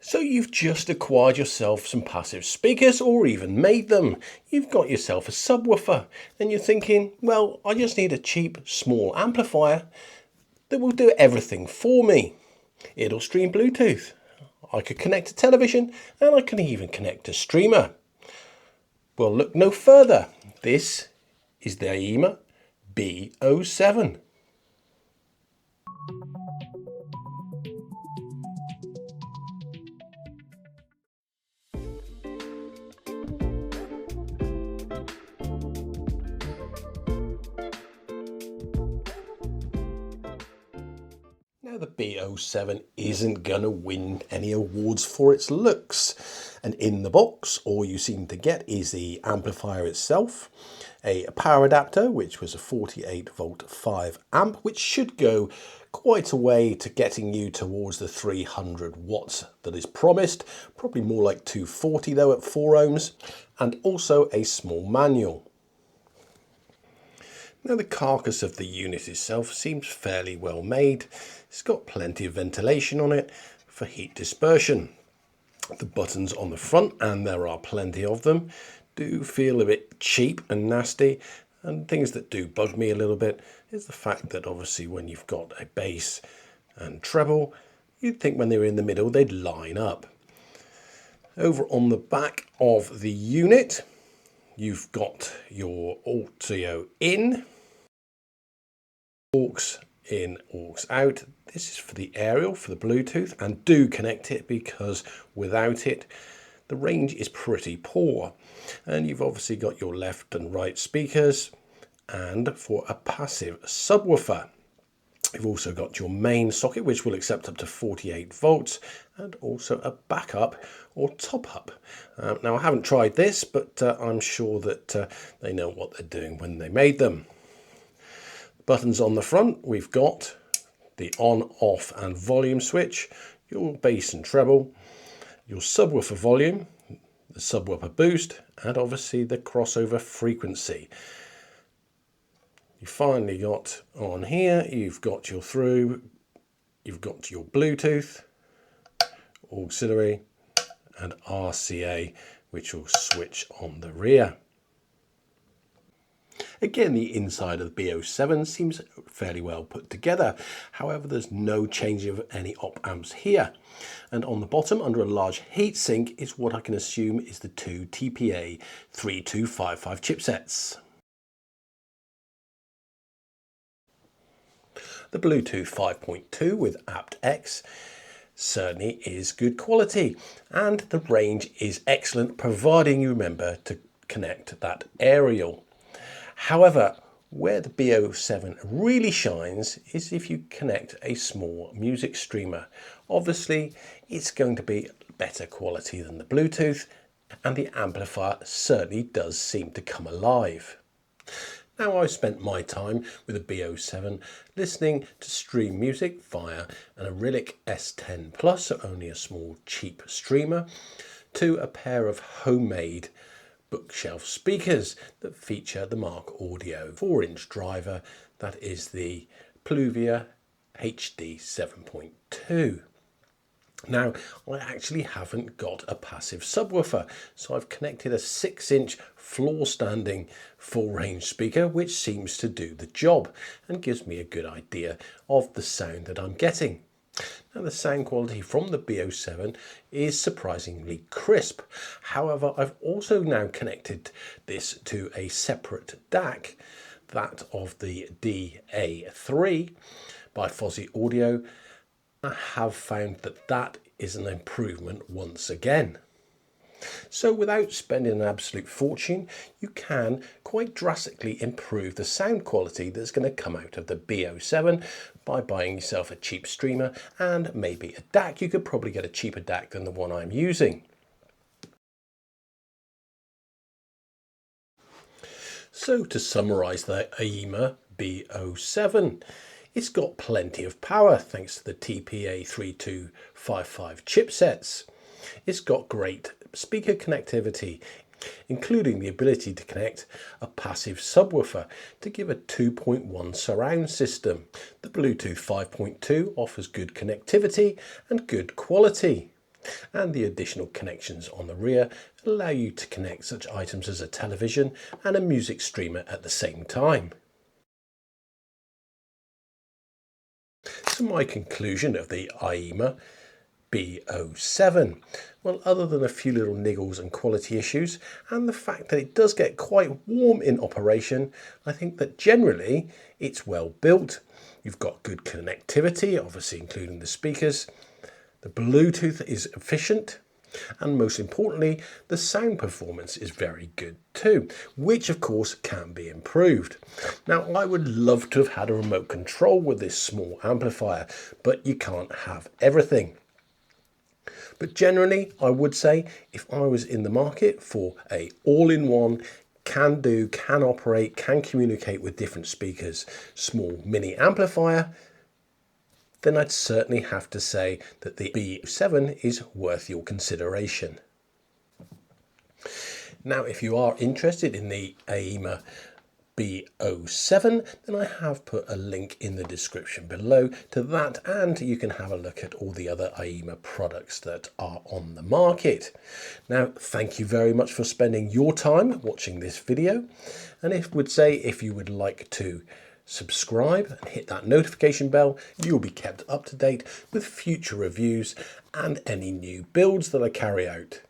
So you've just acquired yourself some passive speakers or even made them. You've got yourself a subwoofer and you're thinking, well, I just need a cheap small amplifier that will do everything for me. It'll stream Bluetooth. I could connect to television and I can even connect to streamer. Well, look no further. This is the AIYIMA B07. Now the B07 isn't going to win any awards for its looks, and in the box all you seem to get is the amplifier itself, a power adapter which was a 48 volt 5 amp, which should go quite a way to getting you towards the 300 watts that is promised, probably more like 240 though at 4 ohms, and also a small manual. Now the carcass of the unit itself seems fairly well made. It's got plenty of ventilation on it for heat dispersion. The buttons on the front, and there are plenty of them, do feel a bit cheap and nasty, and things that do bug me a little bit is the fact that obviously when you've got a bass and treble, you'd think when they were in the middle they'd line up. Over on the back of the unit you've got your audio in, aux in, aux out. This is for the aerial, for the Bluetooth, and do connect it because without it the range is pretty poor. And you've obviously got your left and right speakers, and for a passive subwoofer you've also got your main socket which will accept up to 48 volts, and also a backup or top up. Now I haven't tried this, but I'm sure that they know what they're doing when they made them. Buttons on the front, we've got the on, off and volume switch, your bass and treble, your subwoofer volume, the subwoofer boost, and obviously the crossover frequency. You finally got on here, you've got your through, you've got your Bluetooth, auxiliary and RCA, which will switch on the rear. Again, the inside of the B07 seems fairly well put together. However, there's no changing of any op amps here. And on the bottom, under a large heatsink, is what I can assume is the two TPA 3255 chipsets. The Bluetooth 5.2 with aptX certainly is good quality, and the range is excellent, providing you remember to connect that aerial. However, where the B07 really shines is if you connect a small music streamer. Obviously, it's going to be better quality than the Bluetooth, and the amplifier certainly does seem to come alive. Now, I've spent my time with a B07 listening to stream music via an ARYLIC S10 Plus, so only a small cheap streamer, to a pair of homemade bookshelf speakers that feature the Mark Audio 4-inch driver, that is the Pluvia HD 7.2. Now, I actually haven't got a passive subwoofer, so I've connected a 6-inch floor standing full range speaker, which seems to do the job and gives me a good idea of the sound that I'm getting. Now, the sound quality from the B07 is surprisingly crisp. However, I've also now connected this to a separate DAC, that of the DA3 by Fozzy Audio. I have found that that is an improvement once again. So without spending an absolute fortune, you can quite drastically improve the sound quality that's going to come out of the B07 by buying yourself a cheap streamer and maybe a DAC. You could probably get a cheaper DAC than the one I'm using. So to summarise the AIYIMA B07, it's got plenty of power thanks to the TPA 3255 chipsets. It's got great speaker connectivity, including the ability to connect a passive subwoofer to give a 2.1 surround system. The Bluetooth 5.2 offers good connectivity and good quality. And the additional connections on the rear allow you to connect such items as a television and a music streamer at the same time. So my conclusion of the AIYIMA B07. Well, other than a few little niggles and quality issues, and the fact that it does get quite warm in operation, I think that generally it's well built. You've got good connectivity, obviously including the speakers. The Bluetooth is efficient. And most importantly, the sound performance is very good too, which of course can be improved. Now, I would love to have had a remote control with this small amplifier, but you can't have everything. But generally, I would say if I was in the market for a all-in-one, can do, can operate, can communicate with different speakers, small mini amplifier, then I'd certainly have to say that the B07 is worth your consideration. Now, if you are interested in the AIYIMA B07, then I have put a link in the description below to that, and you can have a look at all the other AIYIMA products that are on the market. Now, thank you very much for spending your time watching this video, and if you would like to subscribe and hit that notification bell, you'll be kept up to date with future reviews and any new builds that I carry out.